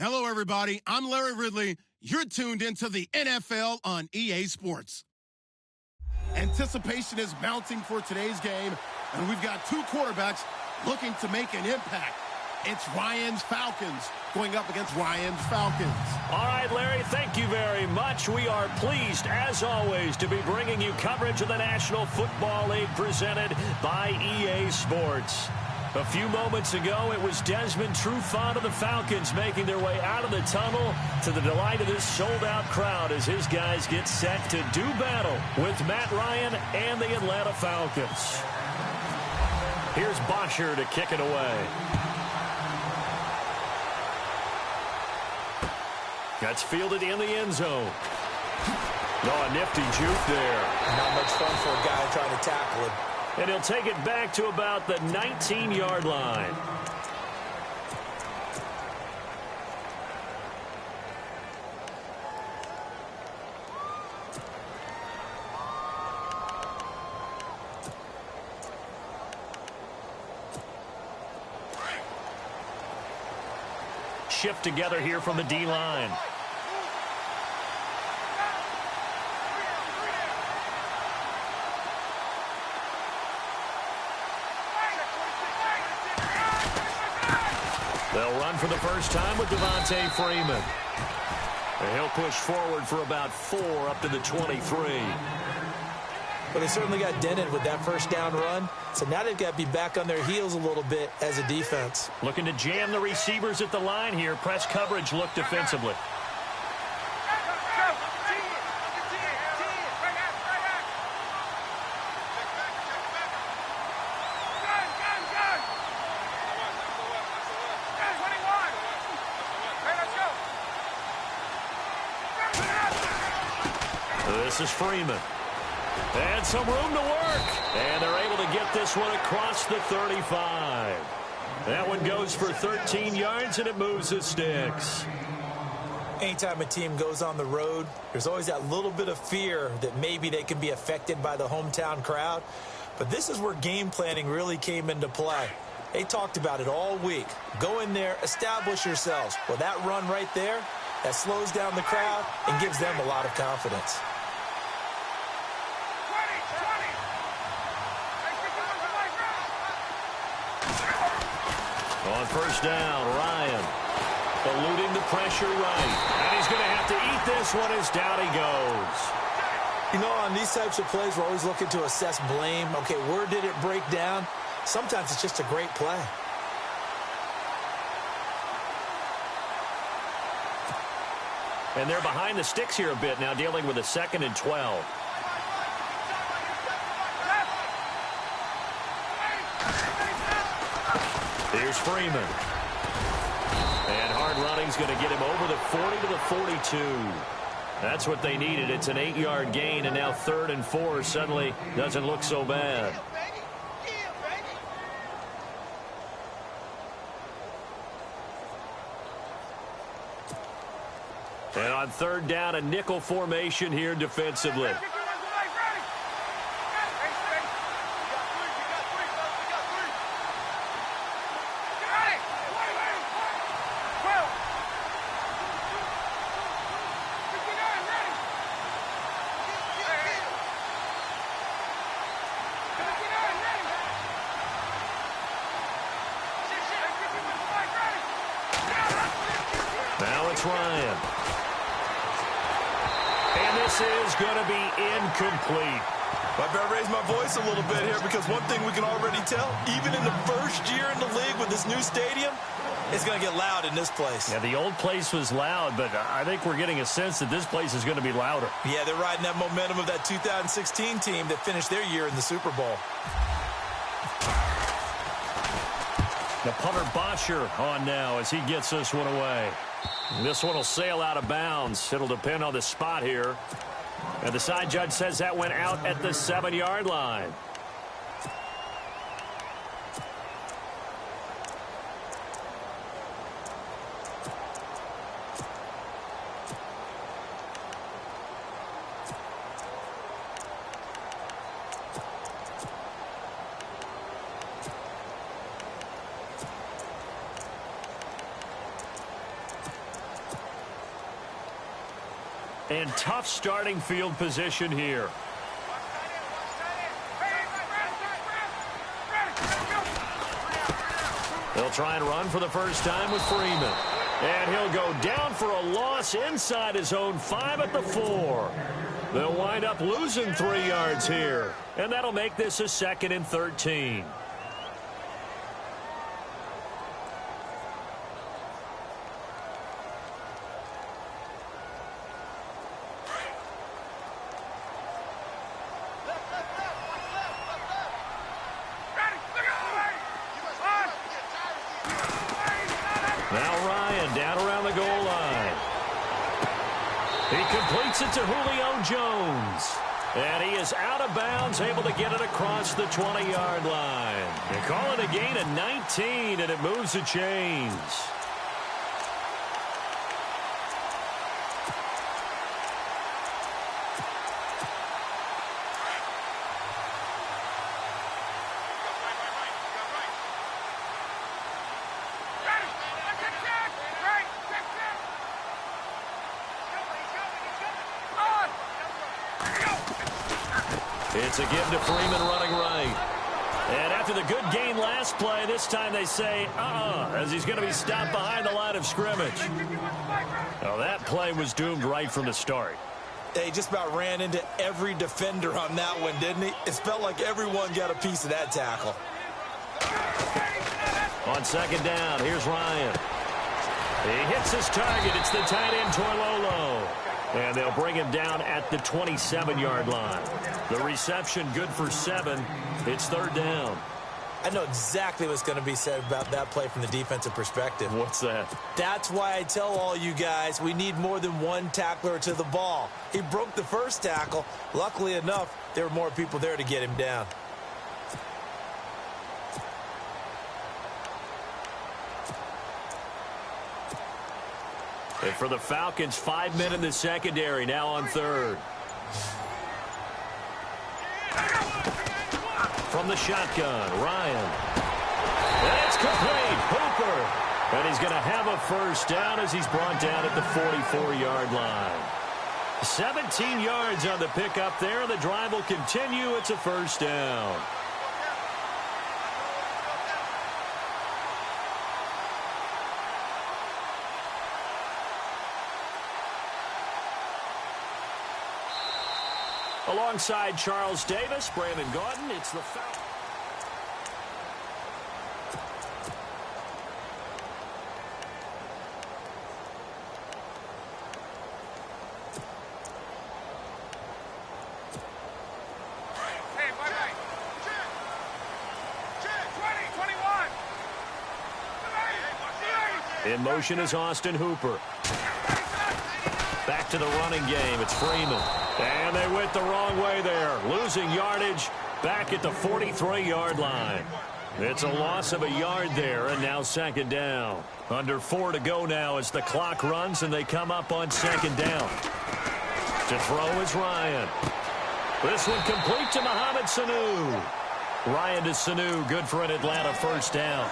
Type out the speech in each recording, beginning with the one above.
Hello, everybody. I'm Larry Ridley. You're tuned into the NFL on EA Sports. Anticipation is mounting for today's game, and we've got two quarterbacks looking to make an impact. It's Ryan's Falcons going up against Ryan's Falcons. All right, Larry, thank you very much. We are pleased, as always, to be bringing you coverage of the National Football League presented by EA Sports. A few moments ago, it was Desmond Trufant of the Falcons making their way out of the tunnel to the delight of this sold-out crowd as his guys get set to do battle with Matt Ryan and the Atlanta Falcons. Here's Bosher to kick it away. That's fielded in the end zone. Oh, a nifty juke there. Not much fun for a guy trying to tackle him. And he'll take it back to about the 19-yard line. Shift together here from the D-line. They'll run for the first time with Devontae Freeman. And he'll push forward for about 4 up to the 23. Well, they certainly got dented with that first down run. So now they've got to be back on their heels a little bit as a defense. Looking to jam the receivers at the line here. Press coverage look defensively. This is Freeman. And some room to work. And they're able to get this one across the 35. That one goes for 13 yards, and it moves the sticks. Anytime a team goes on the road, there's always that little bit of fear that maybe they can be affected by the hometown crowd. But this is where game planning really came into play. They talked about it all week. Go in there, establish yourselves. Well, that run right there, that slows down the crowd and gives them a lot of confidence. On first down, Ryan eluding the pressure right. And he's going to have to eat this one as down he goes. You know, on these types of plays, we're always looking to assess blame. Okay, where did it break down? Sometimes it's just a great play. And they're behind the sticks here a bit now, dealing with a 2nd and 12. Here's Freeman. And hard running's going to get him over the 40 to the 42. That's what they needed. It's an 8-yard gain, and now 3rd and 4 suddenly doesn't look so bad. And on 3rd down, a nickel formation here defensively. Now it's Ryan. And this is going to be incomplete. I better raise my voice a little bit here because one thing we can already tell, even in the first year in the league with this new stadium, it's going to get loud in this place. Yeah, the old place was loud, but I think we're getting a sense that this place is going to be louder. Yeah, they're riding that momentum of that 2016 team that finished their year in the Super Bowl. The punter Bosher on now as he gets this one away. This one will sail out of bounds. It'll depend on the spot here. And the side judge says that went out at the 7-yard line. And tough starting field position here. They'll try and run for the first time with Freeman. And he'll go down for a loss inside his own 5 at the 4. They'll wind up losing 3 yards here. And that'll make this a 2nd and 13. Now Ryan down around the goal line. He completes it to Julio Jones. And he is out of bounds, able to get it across the 20-yard line. They call it a gain of 19, and it moves the chains. It's a give to Freeman running right. And after the good gain last play, this time they say, as he's going to be stopped behind the line of scrimmage. Well, that play was doomed right from the start. He just about ran into every defender on that one, didn't he? It felt like everyone got a piece of that tackle. On 2nd down, here's Ryan. He hits his target. It's the tight end, Torlolo. And they'll bring him down at the 27-yard line. The reception good for 7. It's 3rd down. I know exactly what's going to be said about that play from the defensive perspective. What's that? That's why I tell all you guys we need more than one tackler to the ball. He broke the first tackle. Luckily enough, there were more people there to get him down. And for the Falcons, 5 men in the secondary, now on 3rd. From the shotgun, Ryan. And it's complete. Hooper. And he's going to have a first down as he's brought down at the 44-yard line. 17 yards on the pickup there. The drive will continue. It's a first down. Alongside Charles Davis, Brandon Gaudin, it's the Falcons. In motion is Austin Hooper. Back to the running game. It's Freeman. And they went the wrong way there. Losing yardage back at the 43-yard line. It's a loss of a yard there, and now 2nd down. Under 4 to go now as the clock runs, and they come up on 2nd down. To throw is Ryan. This one complete to Mohamed Sanu. Ryan to Sanu, good for an Atlanta first down.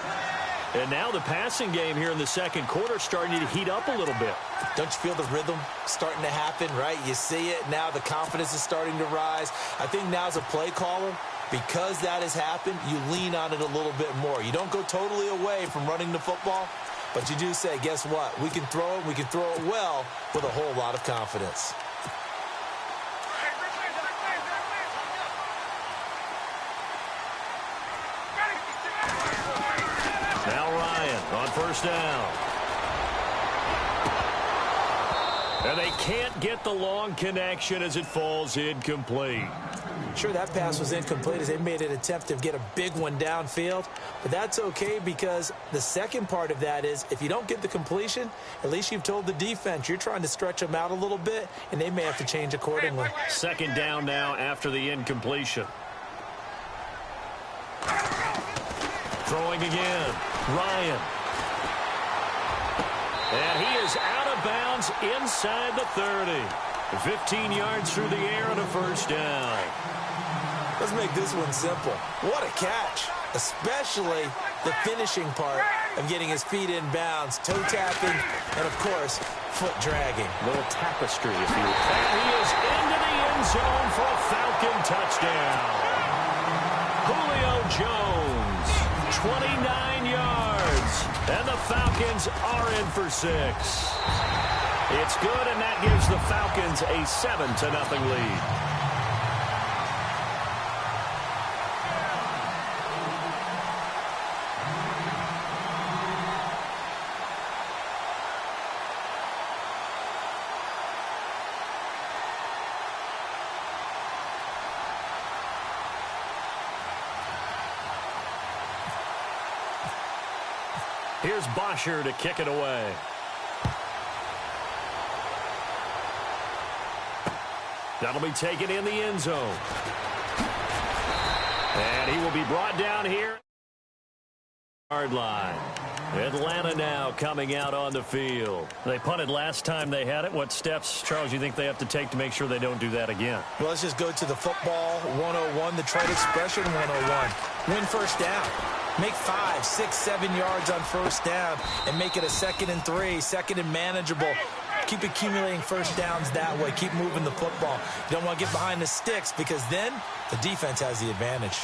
And now the passing game here in the 2nd quarter starting to heat up a little bit. Don't you feel the rhythm starting to happen, right? You see it. Now the confidence is starting to rise. I think now as a play caller, because that has happened, you lean on it a little bit more. You don't go totally away from running the football, but you do say, guess what? We can throw it. We can throw it well with a whole lot of confidence. Now Ryan on first down. And they can't get the long connection as it falls incomplete. Sure, that pass was incomplete as they made an attempt to get a big one downfield. But that's okay because the second part of that is if you don't get the completion, at least you've told the defense you're trying to stretch them out a little bit, and they may have to change accordingly. 2nd down now after the incompletion. Throwing again. Ryan. And he is out of bounds inside the 30. 15 yards through the air and a first down. Let's make this one simple. What a catch, especially the finishing part. of getting his feet in bounds, toe tapping, and, of course, foot dragging. Little tapestry, if you will. And he is into the end zone for a Falcon touchdown. Julio Jones, 29 yards, and the Falcons are in for 6. It's good, and that gives the Falcons a 7-0 lead. Here's Bosher to kick it away. That'll be taken in the end zone. And he will be brought down here. Yard line. Atlanta now coming out on the field. They punted last time they had it. What steps, Charles, you think they have to take to make sure they don't do that again? Well, let's just go to the football 101, the trade expression 101. Win first down. Make 5, 6, 7 yards on first down and make it a 2nd and 3, 2nd and manageable. Keep accumulating first downs that way. Keep moving the football. You don't want to get behind the sticks because then the defense has the advantage.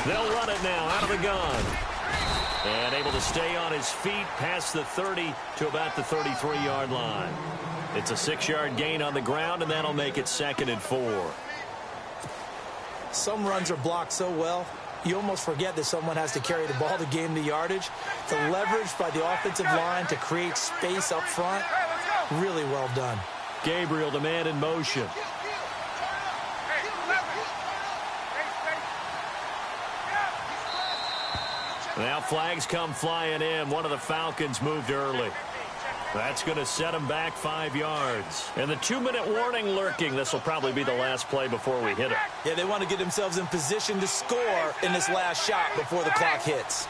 They'll run it now out of the gun. And able to stay on his feet past the 30 to about the 33-yard line. It's a 6-yard gain on the ground, and that'll make it 2nd and 4. Some runs are blocked so well, you almost forget that someone has to carry the ball to gain the yardage. The leverage by the offensive line to create space up front, really well done. Gabriel, the man in motion. Now flags come flying in. One of the Falcons moved early. That's going to set him back 5 yards. And the 2-minute warning lurking. This will probably be the last play before we hit it. Yeah, they want to get themselves in position to score in this last shot before the clock hits.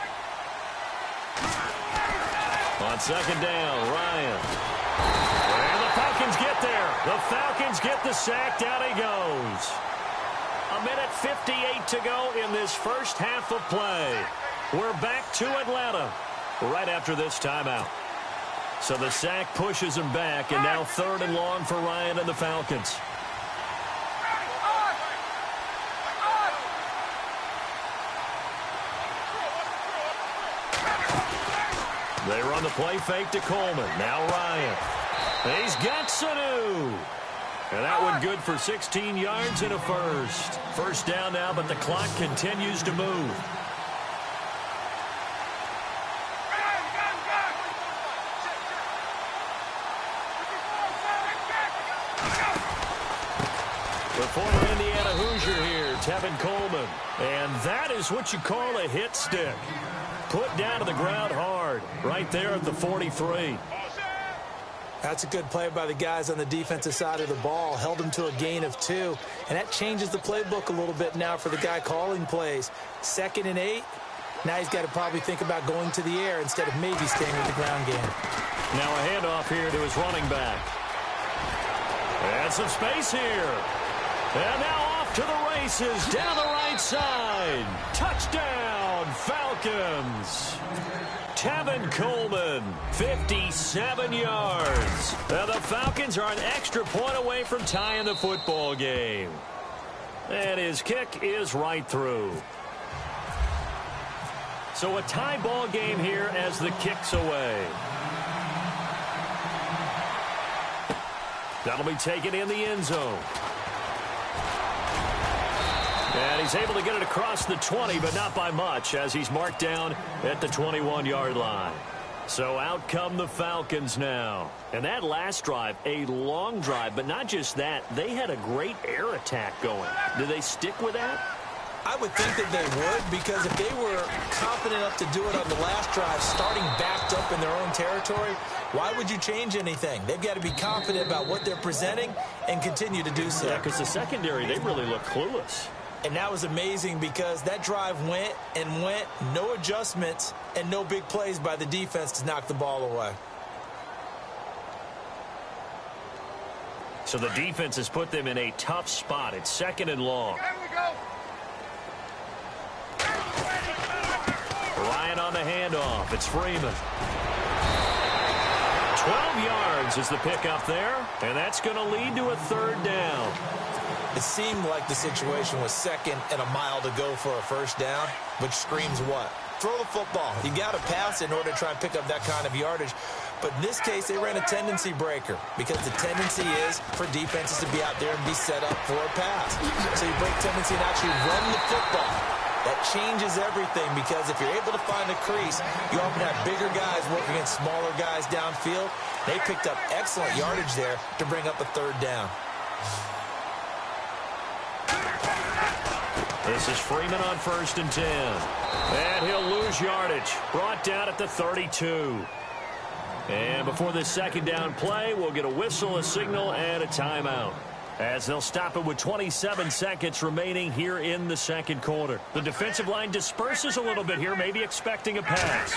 On 2nd down, Ryan. And the Falcons get there. The Falcons get the sack. Down he goes. 1:58 to go in this first half of play. We're back to Atlanta right after this timeout. So the sack pushes him back, and now 3rd and long for Ryan and the Falcons. They run the play fake to Coleman. Now Ryan. He's got Sanu. And that one good for 16 yards and a first. First down now, but the clock continues to move. The former Indiana Hoosier here, Tevin Coleman. And that is what you call a hit stick. Put down to the ground hard, right there at the 43. That's a good play by the guys on the defensive side of the ball. Held him to a gain of 2. And that changes the playbook a little bit now for the guy calling plays. 2nd and 8. Now he's got to probably think about going to the air instead of maybe staying with the ground game. Now a handoff here to his running back. And some space here. And now off to the races down the right side. Touchdown, Falcons. Tevin Coleman, 57 yards. Now the Falcons are an extra point away from tying the football game. And his kick is right through. So a tie ball game here as the kick's away. That'll be taken in the end zone. And he's able to get it across the 20, but not by much, as he's marked down at the 21-yard line. So out come the Falcons now. And that last drive, a long drive, but not just that. They had a great air attack going. Do they stick with that? I would think that they would, because if they were confident enough to do it on the last drive, starting backed up in their own territory, why would you change anything? They've got to be confident about what they're presenting and continue to do so. Yeah, because the secondary, they really look clueless. And that was amazing because that drive went and went, no adjustments, and no big plays by the defense to knock the ball away. So the defense has put them in a tough spot. It's 2nd and long. off. It's Freeman. 12 yards is the pickup there, and that's going to lead to a third down. It seemed like the situation was second and a mile to go for a first down, which screams what? Throw the football. You got to pass in order to try and pick up that kind of yardage. But in this case, they ran a tendency breaker because the tendency is for defenses to be out there and be set up for a pass. So you break tendency and actually run the football. That changes everything because if you're able to find a crease, you often have bigger guys working against smaller guys downfield. They picked up excellent yardage there to bring up a third down. This is Freeman on 1st and 10. And he'll lose yardage. Brought down at the 32. And before this second down play, we'll get a whistle, a signal, and a timeout, as they'll stop it with 27 seconds remaining here in the second quarter. The defensive line disperses a little bit here, maybe expecting a pass.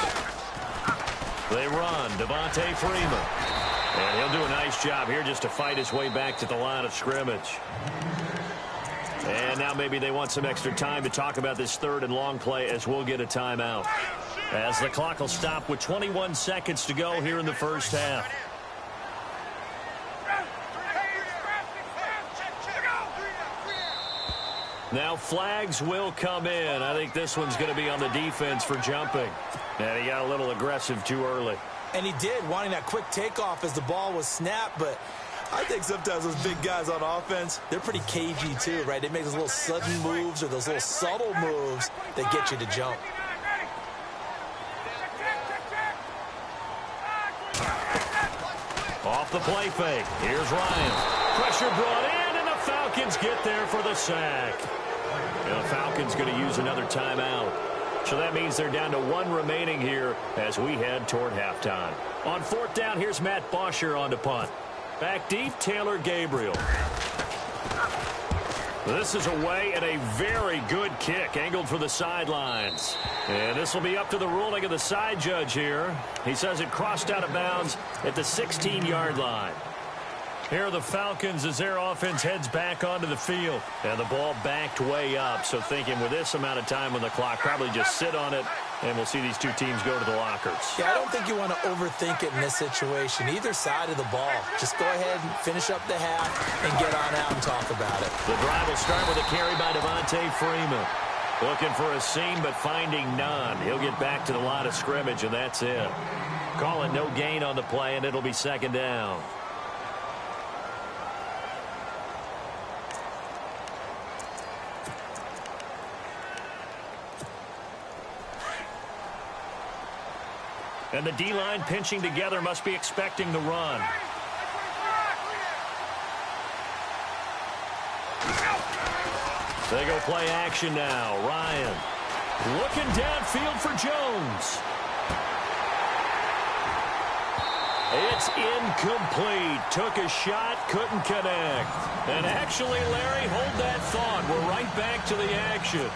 They run, Devontae Freeman. And he'll do a nice job here just to fight his way back to the line of scrimmage. And now maybe they want some extra time to talk about this third and long play as we'll get a timeout, as the clock will stop with 21 seconds to go here in the first half. Now flags will come in. I think this one's going to be on the defense for jumping. And he got a little aggressive too early. And he did, wanting that quick takeoff as the ball was snapped, but I think sometimes those big guys on offense, they're pretty cagey too, right? They make those little sudden moves or those little subtle moves that get you to jump. Off the play fake. Here's Ryan. Pressure brought in, and the Falcons get there for the sack. And the Falcons going to use another timeout. So that means they're down to one remaining here as we head toward halftime. On 4th down, here's Matt Bosher on to punt. Back deep, Taylor Gabriel. This is away and a very good kick, angled for the sidelines. And this will be up to the ruling of the side judge here. He says it crossed out of bounds at the 16-yard line. Here are the Falcons as their offense heads back onto the field. And the ball backed way up, so thinking with this amount of time on the clock, probably just sit on it, and we'll see these two teams go to the lockers. Yeah, I don't think you want to overthink it in this situation. Either side of the ball. Just go ahead and finish up the half and get on out and talk about it. The drive will start with a carry by Devontae Freeman. Looking for a seam, but finding none. He'll get back to the line of scrimmage, and that's it. Call it no gain on the play, and it'll be second down. And the D-line pinching together, must be expecting the run. They go play action now. Ryan looking downfield for Jones. It's incomplete. Took a shot, couldn't connect. And actually, Larry, hold that thought. We're right back to the action.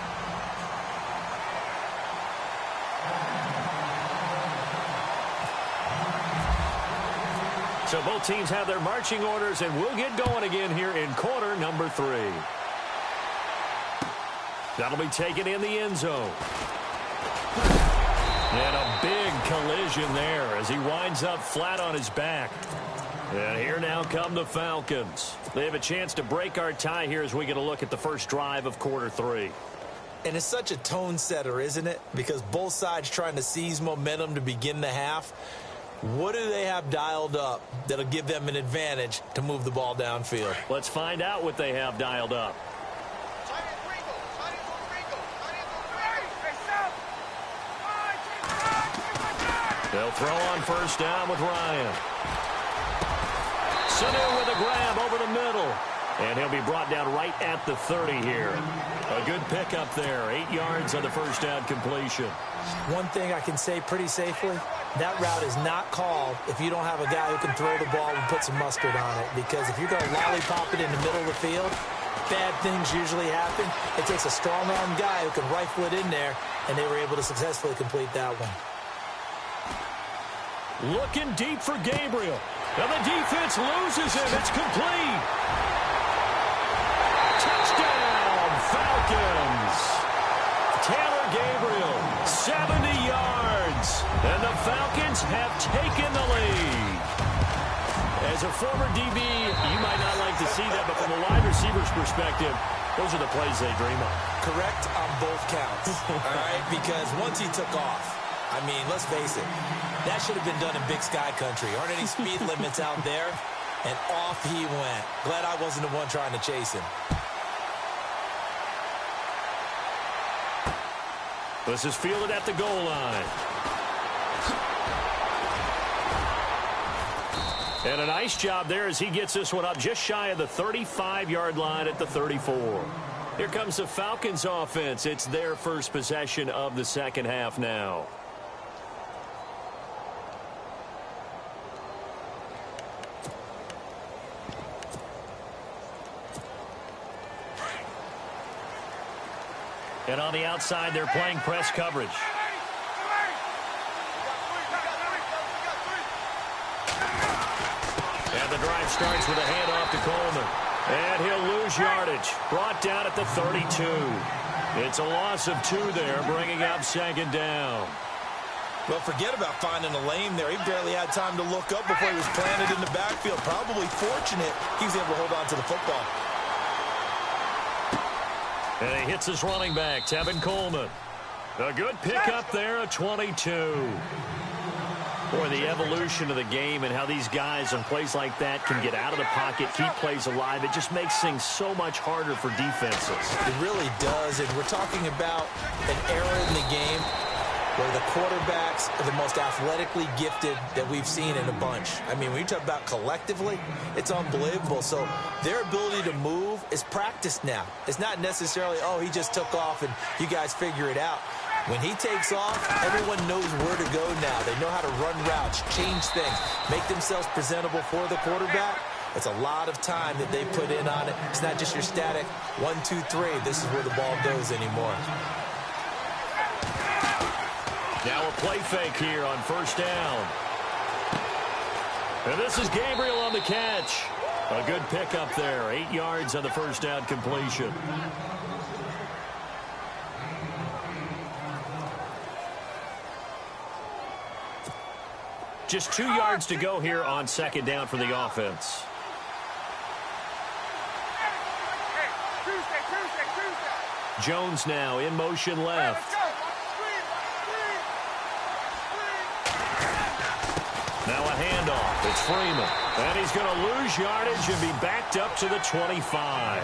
So both teams have their marching orders, and we'll get going again here in quarter number 3. That'll be taken in the end zone. And a big collision there as he winds up flat on his back. And here now come the Falcons. They have a chance to break our tie here as we get a look at the first drive of quarter 3. And it's such a tone setter, isn't it? Because both sides trying to seize momentum to begin the half. What do they have dialed up that'll give them an advantage to move the ball downfield? Let's find out what they have dialed up. They'll throw on first down with Ryan. Sanu with a grab over the middle. And he'll be brought down right at the 30 here. A good pickup there. 8 yards on the first down completion. One thing I can say pretty safely, that route is not called if you don't have a guy who can throw the ball and put some mustard on it. Because if you're going to lollipop it in the middle of the field, bad things usually happen. It takes a strong-armed guy who can rifle it in there, and they were able to successfully complete that one. Looking deep for Gabriel. Now the defense loses him. It's complete. Touchdown, Falcons. Taylor Gabriel 70 yards. And the Falcons have taken the lead. As a former DB, you might not like to see that, but from a wide receiver's perspective, those are the plays they dream of. Correct on both counts, all right? Because once he took off, I mean, let's face it, that should have been done in Big Sky country. Aren't any speed limits out there? And off he went. Glad I wasn't the one trying to chase him. This is fielded at the goal line. And a nice job there as he gets this one up just shy of the 35-yard line at the 34. Here comes the Falcons offense. It's their first possession of the second half now. And on the outside, they're playing press coverage. And the drive starts with a handoff to Coleman. And he'll lose yardage. Brought down at the 32. It's a loss of 2 there, bringing up second down. Well, forget about finding a lane there. He barely had time to look up before he was planted in the backfield. Probably fortunate he was able to hold on to the football. And he hits his running back, Tevin Coleman. A good pickup there, a 22. Boy, the evolution of the game and how these guys on plays like that can get out of the pocket, keep plays alive, it just makes things so much harder for defenses. It really does, and we're talking about an era in the game where the quarterbacks are the most athletically gifted that we've seen in a bunch. I mean, when you talk about collectively, it's unbelievable. So their ability to move is practiced now. It's not necessarily, oh, he just took off and you guys figure it out. When he takes off, everyone knows where to go now. They know how to run routes, change things, make themselves presentable for the quarterback. It's a lot of time that they put in on it. It's not just your static 1, 2, 3. This is where the ball goes anymore. Now a play fake here on first down. And this is Gabriel on the catch. A good pickup there. 8 yards on the first down completion. Just 2 yards to go here on second down for the offense. Jones now in motion left. Now a handoff. It's Freeman. And he's going to lose yardage and be backed up to the 25.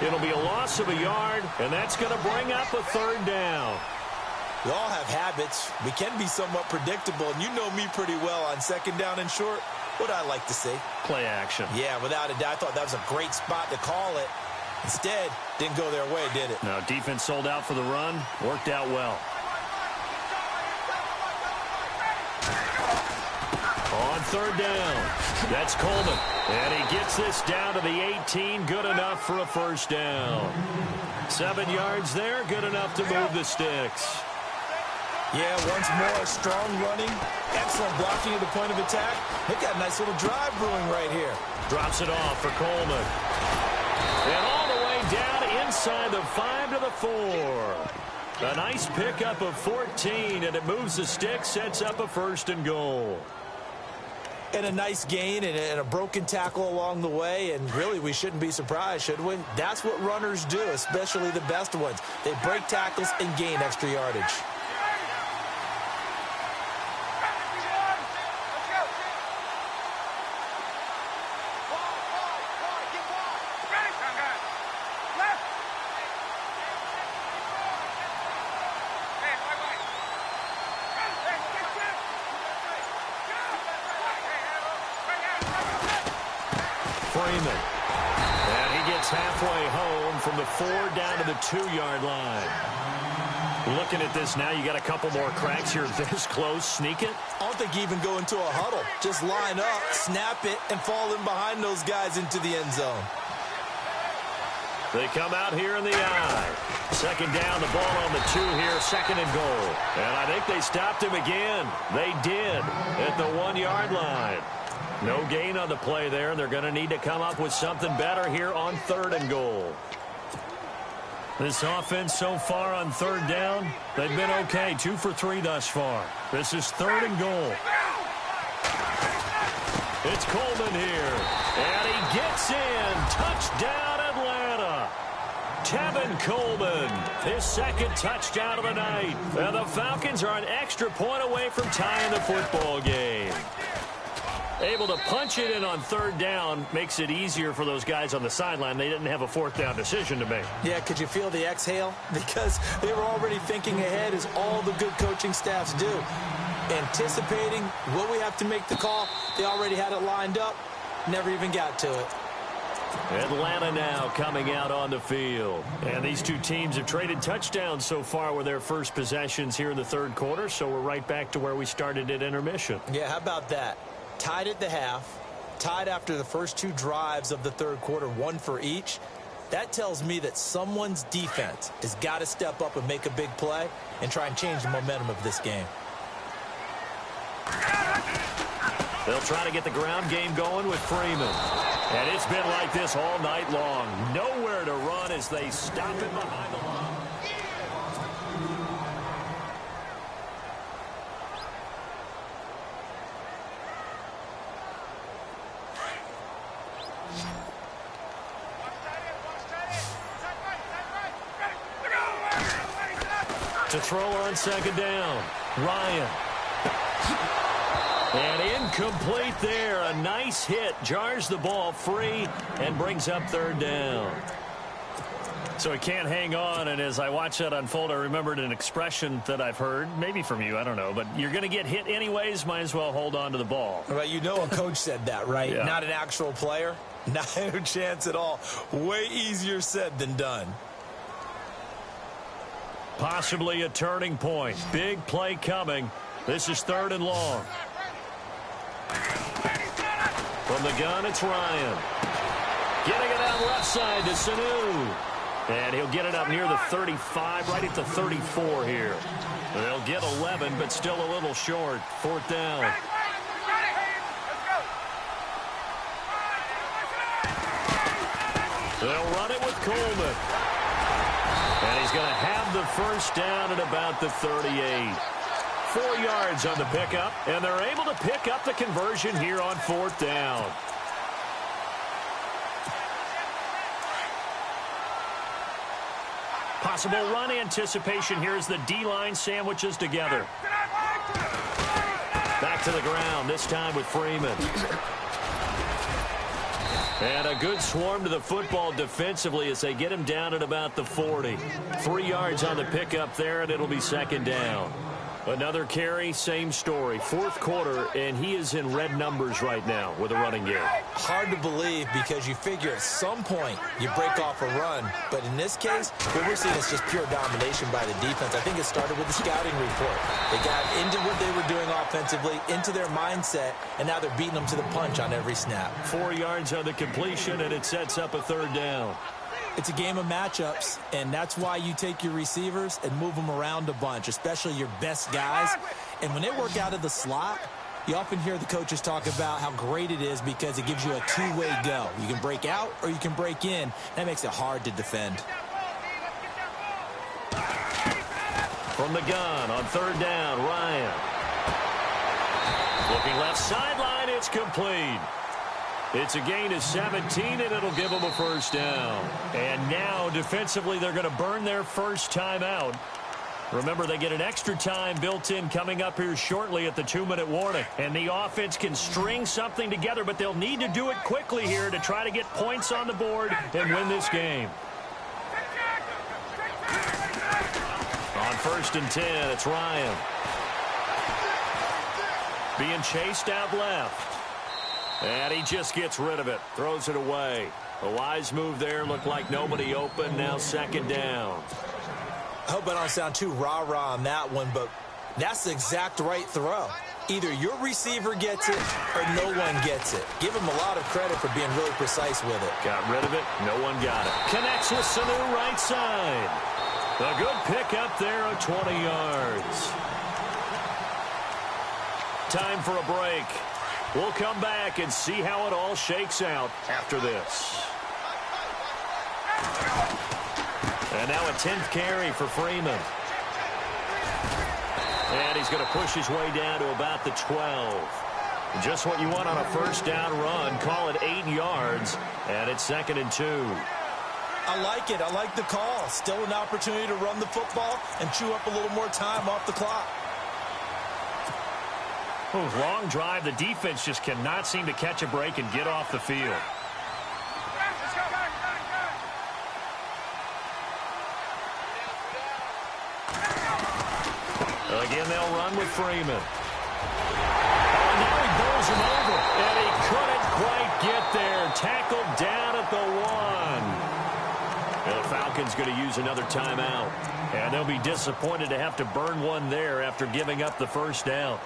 It'll be a loss of a yard, and that's going to bring up a third down. We all have habits. We can be somewhat predictable, and you know me pretty well on second down and short. What I like to see? Play action. Yeah, without a doubt. I thought that was a great spot to call it. Instead, didn't go their way, did it? No, defense sold out for the run. Worked out well. On third down, that's Coleman. And he gets this down to the 18. Good enough for a first down. 7 yards there. Good enough to move the sticks. Yeah, once more, strong running, excellent blocking at the point of attack. They've got a nice little drive brewing right here. Drops it off for Coleman. And all the way down inside the 5 to the 4. A nice pickup of 14, and it moves the sticks, sets up a first and goal. And a nice gain and a broken tackle along the way, and really we shouldn't be surprised, should we? That's what runners do, especially the best ones. They break tackles and gain extra yardage. Freeman. And he gets halfway home from the 4 down to the 2-yard line. Looking at this now, you got a couple more cracks here this close. Sneak it. I don't think you even go into a huddle. Just line up, snap it, and fall in behind those guys into the end zone. They come out here in the eye. Second down, the ball on the 2 here, second and goal. And I think they stopped him again. They did at the 1-yard line. No gain on the play there. They're going to need to come up with something better here on third and goal. This offense so far on third down, they've been okay. 2 for 3 thus far. This is 3rd and goal. It's Coleman here. And he gets in. Touchdown, Atlanta. Tevin Coleman, his 2nd touchdown of the night. And the Falcons are an extra point away from tying the football game. Able to punch it in on 3rd down makes it easier for those guys on the sideline. They didn't have a 4th down decision to make. Yeah, could you feel the exhale? Because they were already thinking ahead, as all the good coaching staffs do. Anticipating, will we have to make the call? They already had it lined up. Never even got to it. Atlanta now coming out on the field. And these two teams have traded touchdowns so far with their first possessions here in the 3rd quarter. So we're right back to where we started at intermission. Yeah, how about that? Tied at the half, tied after the first 2 drives of the 3rd quarter, 1 for each. That tells me that someone's defense has got to step up and make a big play and try and change the momentum of this game. They'll try to get the ground game going with Freeman. And it's been like this all night long. Nowhere to run as they stop him behind the line. To throw on 2nd down. Ryan. And incomplete there. A nice hit. Jars the ball free and brings up 3rd down. So he can't hang on. And as I watch that unfold, I remembered an expression that I've heard, maybe from you, I don't know. But you're going to get hit anyways. Might as well hold on to the ball. Well, you know a coach said that, right? Yeah. Not an actual player. Not a chance at all. Way easier said than done. Possibly a turning point. Big play coming. This is 3rd and long. From the gun, it's Ryan. Getting it out left side to Sanu. And he'll get it up near the 35, right at the 34 here. They'll get 11, but still a little short. 4th down. They'll run it with Coleman. And he's going to have the 1st down at about the 38. 4 yards on the pickup, and they're able to pick up the conversion here on 4th down. Possible run anticipation here as the D-line sandwiches together. Back to the ground, this time with Freeman. And a good swarm to the football defensively as they get him down at about the 40. 3 yards on the pickup there, and it'll be 2nd down. Another carry, same story. 4th quarter, and he is in red numbers right now with a running game. Hard to believe because you figure at some point you break off a run. But in this case, what we're seeing is just pure domination by the defense. I think it started with the scouting report. They got into what they were doing offensively, into their mindset, and now they're beating them to the punch on every snap. 4 yards on the completion, and it sets up a 3rd down. It's a game of matchups, and that's why you take your receivers and move them around a bunch, especially your best guys. And when they work out of the slot, you often hear the coaches talk about how great it is because it gives you a two-way go. You can break out or you can break in. That makes it hard to defend. From the gun on 3rd down, Ryan. Looking left sideline, it's complete. It's a gain of 17, and it'll give them a 1st down. And now, defensively, they're going to burn their first timeout. Remember, they get an extra time built in coming up here shortly at the 2-minute warning. And the offense can string something together, but they'll need to do it quickly here to try to get points on the board and win this game. On 1st and 10, it's Ryan. Being chased out left. And he just gets rid of it. Throws it away. A wise move there. Looked like nobody open. Now 2nd down. I hope I don't sound too rah-rah on that one, but that's the exact right throw. Either your receiver gets it or no one gets it. Give him a lot of credit for being really precise with it. Got rid of it. No one got it. Connects with Sanu right side. A good pickup there of 20 yards. Time for a break. We'll come back and see how it all shakes out after this. And now a 10th carry for Freeman. And he's going to push his way down to about the 12. Just what you want on a first down run. Call it 8 yards, and it's 2nd and 2. I like it. I like the call. Still an opportunity to run the football and chew up a little more time off the clock. Oh, long drive. The defense just cannot seem to catch a break and get off the field. Again, they'll run with Freeman. Oh, now he bowls him over, and he couldn't quite get there. Tackled down at the 1. And the Falcons going to use another timeout. And they'll be disappointed to have to burn one there after giving up the first down.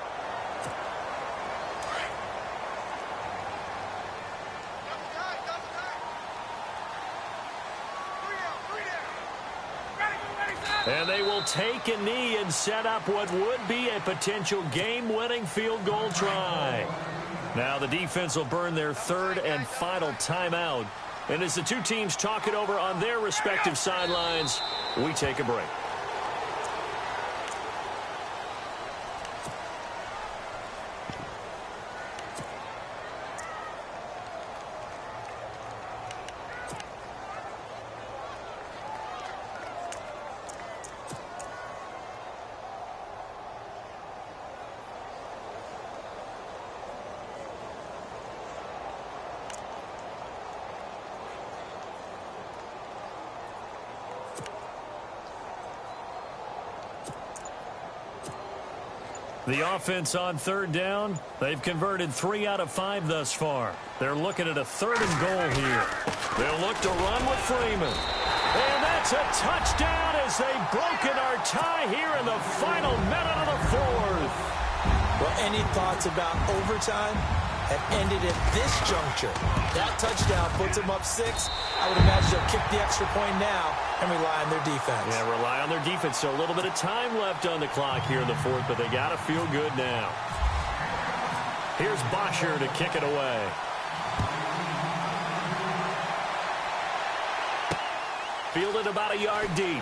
And they will take a knee and set up what would be a potential game-winning field goal try. Now the defense will burn their 3rd and final timeout. And as the two teams talk it over on their respective sidelines, we take a break. The offense on 3rd down, they've converted 3 out of 5 thus far. They're looking at a 3rd and goal here. They'll look to run with Freeman. And that's a touchdown as they've broken our tie here in the final minute of the 4th. Well, any thoughts about overtime have ended at this juncture? That touchdown puts them up 6. I would imagine they'll kick the extra point now and rely on their defense. Yeah, rely on their defense. So a little bit of time left on the clock here in the 4th, but they got to feel good now. Here's Bosher to kick it away. Fielded about a yard deep.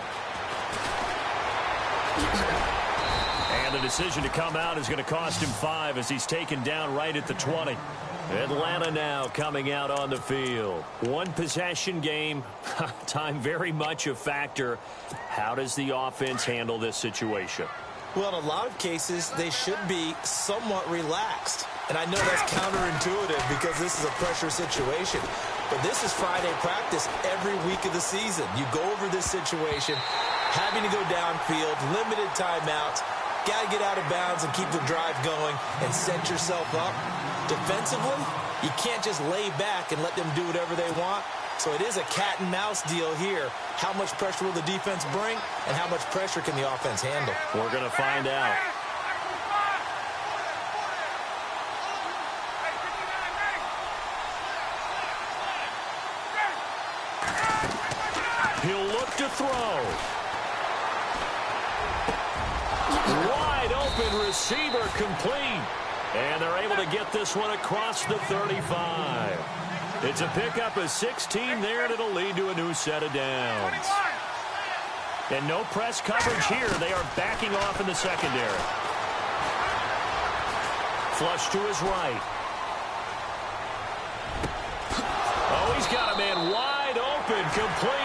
And the decision to come out is going to cost him 5 as he's taken down right at the 20. Atlanta now coming out on the field. One possession game. Time very much a factor. How does the offense handle this situation? Well, in a lot of cases, they should be somewhat relaxed. And I know that's counterintuitive because this is a pressure situation. But this is Friday practice every week of the season. You go over this situation, having to go downfield, limited timeouts, got to get out of bounds and keep the drive going and set yourself up. Defensively, you can't just lay back and let them do whatever they want. So it is a cat and mouse deal here. How much pressure will the defense bring and how much pressure can the offense handle? We're going to find out. He'll look to throw. Wide open receiver complete. And they're able to get this one across the 35. It's a pickup of 16 there, and it'll lead to a new set of downs. And no press coverage here. They are backing off in the secondary. Flush to his right. Oh, he's got a man wide open, complete.